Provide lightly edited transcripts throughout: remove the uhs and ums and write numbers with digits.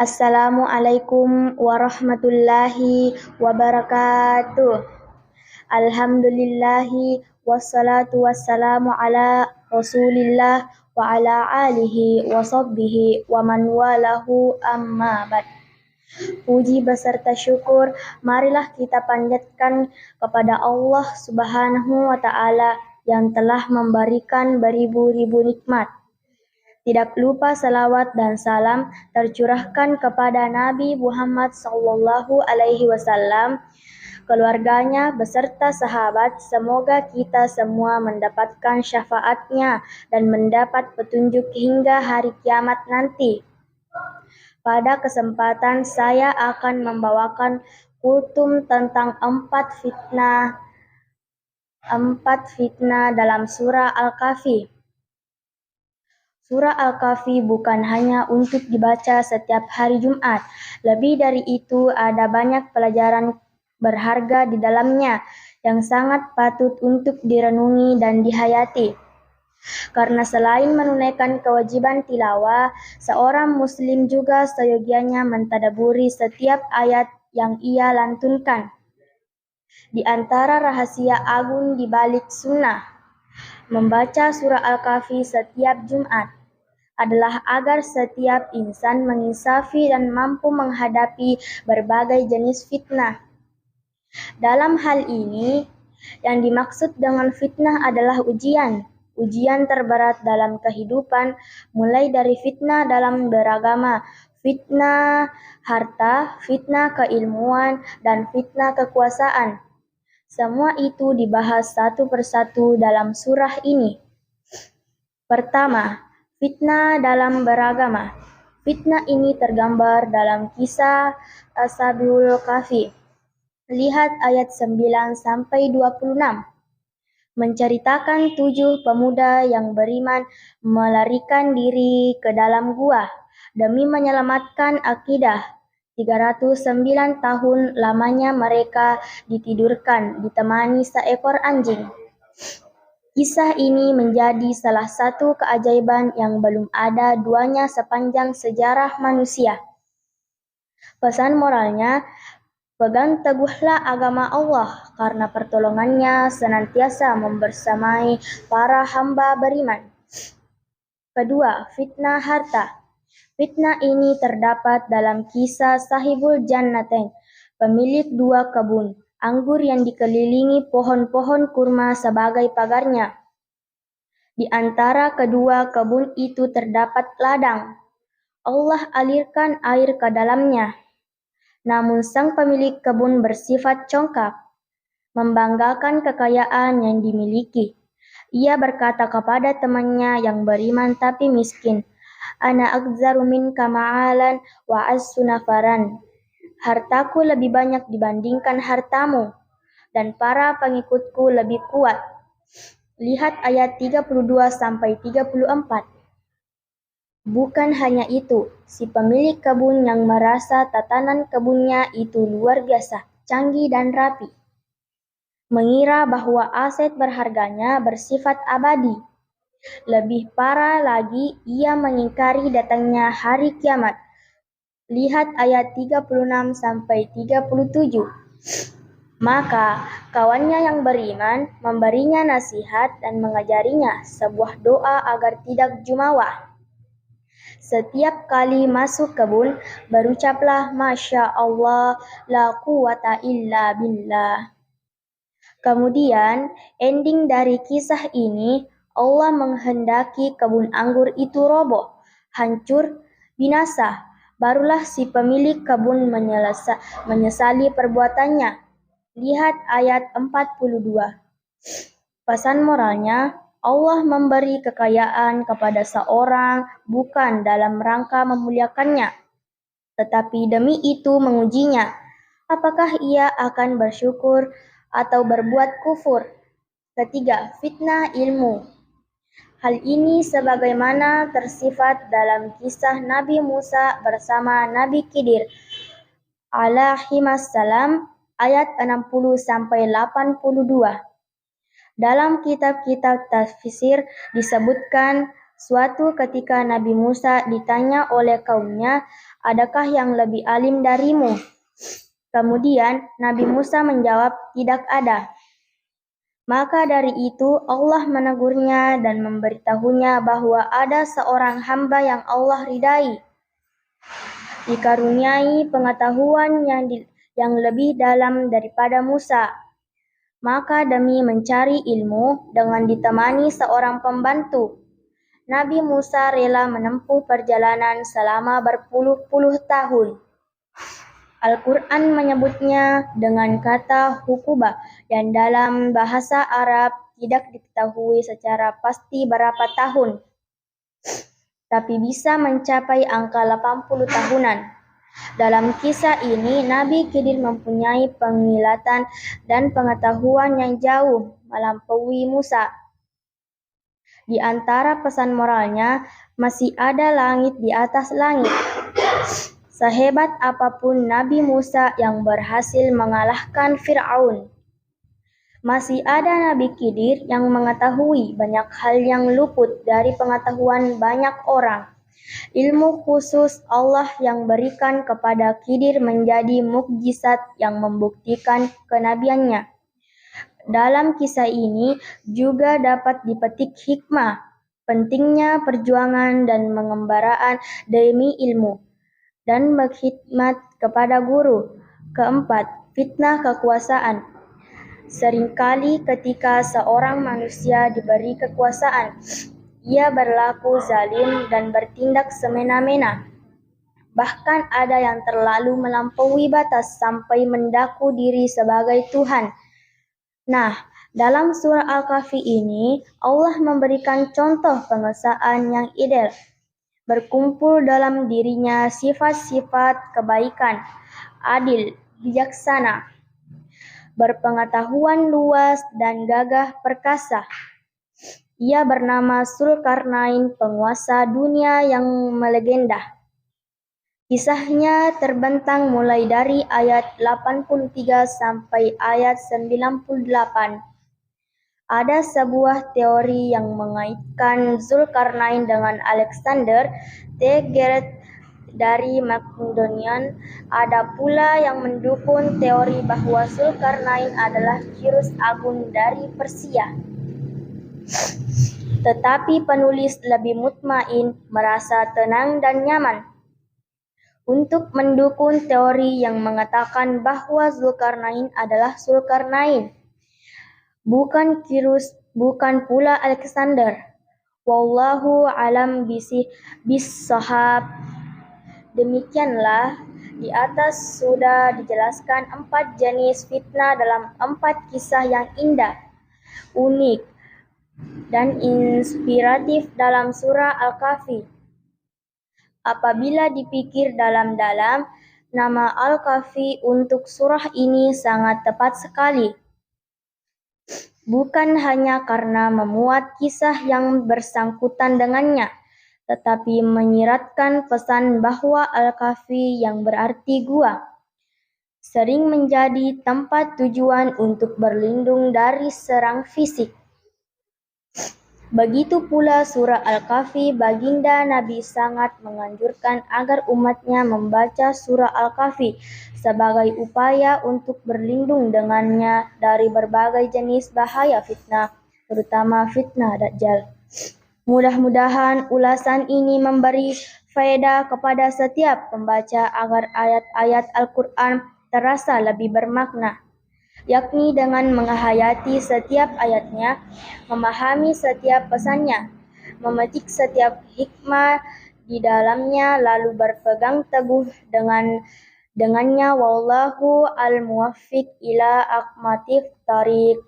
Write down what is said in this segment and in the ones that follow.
Assalamualaikum warahmatullahi wabarakatuh. Alhamdulillahi wassalatu wassalamu ala Rasulillah wa ala alihi wa sahbihi wa man walahu amma ba'd. Puji beserta syukur marilah kita panjatkan kepada Allah Subhanahu wa taala yang telah memberikan beribu-ribu nikmat. Tidak lupa salawat dan salam tercurahkan kepada Nabi Muhammad SAW, keluarganya beserta sahabat. Semoga kita semua mendapatkan syafaatnya dan mendapat petunjuk hingga hari kiamat nanti. Pada kesempatan saya akan membawakan kultum tentang empat fitnah dalam surah Al-Kahfi. Surah Al-Kahfi bukan hanya untuk dibaca setiap hari Jumat. Lebih dari itu, ada banyak pelajaran berharga di dalamnya yang sangat patut untuk direnungi dan dihayati. Karena selain menunaikan kewajiban tilawah, seorang muslim juga seyogianya mentadaburi setiap ayat yang ia lantunkan. Di antara rahasia agung di balik sunnah membaca surah Al-Kahfi setiap Jumat adalah agar setiap insan menginsafi dan mampu menghadapi berbagai jenis fitnah. Dalam hal ini, yang dimaksud dengan fitnah adalah ujian terberat dalam kehidupan, mulai dari fitnah dalam beragama, fitnah harta, fitnah keilmuan, dan fitnah kekuasaan. Semua itu dibahas satu persatu dalam surah ini. Pertama, fitnah dalam beragama. Fitnah ini tergambar dalam kisah Ashabul Kahfi. Lihat ayat 9-26. Menceritakan 7 pemuda yang beriman melarikan diri ke dalam gua demi menyelamatkan akidah. 309 tahun lamanya mereka ditidurkan ditemani seekor anjing. Kisah ini menjadi salah satu keajaiban yang belum ada duanya sepanjang sejarah manusia. Pesan moralnya, pegang teguhlah agama Allah karena pertolongannya senantiasa membersamai para hamba beriman. Kedua, fitnah harta. Fitnah ini terdapat dalam kisah Sahibul Jannatain, pemilik 2 kebun anggur yang dikelilingi pohon-pohon kurma sebagai pagarnya. Di antara kedua kebun itu terdapat ladang. Allah alirkan air ke dalamnya. Namun sang pemilik kebun bersifat congkak, membanggakan kekayaan yang dimiliki. Ia berkata kepada temannya yang beriman tapi miskin, "Ana aghzaru minka ma'alan wa assu nafaran." Hartaku lebih banyak dibandingkan hartamu, dan para pengikutku lebih kuat. Lihat ayat 32-34. Bukan hanya itu, si pemilik kebun yang merasa tatanan kebunnya itu luar biasa, canggih dan rapi, mengira bahwa aset berharganya bersifat abadi. Lebih parah lagi, ia mengingkari datangnya hari kiamat. Lihat ayat 36-37. Maka kawannya yang beriman memberinya nasihat dan mengajarinya sebuah doa agar tidak jumawa. Setiap kali masuk kebun, berucaplah Masya Allah, la quwata illa billah. Kemudian, ending dari kisah ini, Allah menghendaki kebun anggur itu roboh, hancur, binasa. Barulah si pemilik kebun menyesali perbuatannya. Lihat ayat 42. Pesan moralnya, Allah memberi kekayaan kepada seorang bukan dalam rangka memuliakannya, tetapi demi itu mengujinya. Apakah ia akan bersyukur atau berbuat kufur? Ketiga, fitnah ilmu. Hal ini sebagaimana tersifat dalam kisah Nabi Musa bersama Nabi Khidir alaihissalam ayat 60-82. Dalam kitab-kitab tafsir disebutkan suatu ketika Nabi Musa ditanya oleh kaumnya, adakah yang lebih alim darimu? Kemudian Nabi Musa menjawab, tidak ada. Maka dari itu Allah menegurnya dan memberitahunya bahwa ada seorang hamba yang Allah ridai, dikaruniai pengetahuan yang lebih dalam daripada Musa. Maka demi mencari ilmu dengan ditemani seorang pembantu, Nabi Musa rela menempuh perjalanan selama berpuluh-puluh tahun. Al-Quran menyebutnya dengan kata hukubah yang dalam bahasa Arab tidak diketahui secara pasti berapa tahun, tapi bisa mencapai angka 80 tahunan. Dalam kisah ini, Nabi Khidir mempunyai pengilatan dan pengetahuan yang jauh melampaui Musa. Di antara pesan moralnya, masih ada langit di atas langit. Sehebat apapun Nabi Musa yang berhasil mengalahkan Fir'aun, masih ada Nabi Khidir yang mengetahui banyak hal yang luput dari pengetahuan banyak orang. Ilmu khusus Allah yang berikan kepada Khidir menjadi mukjizat yang membuktikan kenabiannya. Dalam kisah ini juga dapat dipetik hikmah pentingnya perjuangan dan pengembaraan demi ilmu dan berkhidmat kepada guru. Keempat, fitnah kekuasaan. Seringkali ketika seorang manusia diberi kekuasaan, ia berlaku zalim dan bertindak semena-mena. Bahkan ada yang terlalu melampaui batas sampai mendaku diri sebagai Tuhan. Nah, dalam surah Al-Kahfi ini, Allah memberikan contoh penguasaan yang ideal. Berkumpul dalam dirinya sifat-sifat kebaikan, adil, bijaksana, berpengetahuan luas, dan gagah perkasa. Ia bernama Zulkarnain, penguasa dunia yang melegenda. Kisahnya terbentang mulai dari ayat 83 sampai ayat 98. Ada sebuah teori yang mengaitkan Zulkarnain dengan Alexander the Great dari Makedonia. Ada pula yang mendukung teori bahwa Zulkarnain adalah Kirus Agung dari Persia. Tetapi penulis lebih mutmain, merasa tenang dan nyaman untuk mendukung teori yang mengatakan bahwa Zulkarnain adalah Zulkarnain, bukan Kirus, bukan pula Alexander. Wallahu alam bis-shawab. Demikianlah, di atas sudah dijelaskan 4 jenis fitnah dalam 4 kisah yang indah, unik, dan inspiratif dalam surah Al-Kahfi. Apabila dipikir dalam-dalam, nama Al-Kahfi untuk surah ini sangat tepat sekali. Bukan hanya karena memuat kisah yang bersangkutan dengannya, tetapi menyiratkan pesan bahwa Al-Kahfi yang berarti gua sering menjadi tempat tujuan untuk berlindung dari serang fisik. Begitu pula surah Al-Kahfi, baginda Nabi sangat menganjurkan agar umatnya membaca surah Al-Kahfi sebagai upaya untuk berlindung dengannya dari berbagai jenis bahaya fitnah, terutama fitnah Dajjal. Mudah-mudahan ulasan ini memberi faedah kepada setiap pembaca agar ayat-ayat Al-Quran terasa lebih bermakna, yakni dengan menghayati setiap ayatnya, memahami setiap pesannya, memetik setiap hikmah di dalamnya, lalu berpegang teguh dengannya. Wallahu al-muwaffiq ila aqmatif thariq.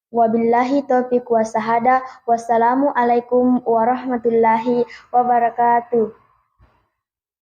Wabillahi taufiq wa sahada. Wassalamu alaikum warahmatullahi wabarakatuh.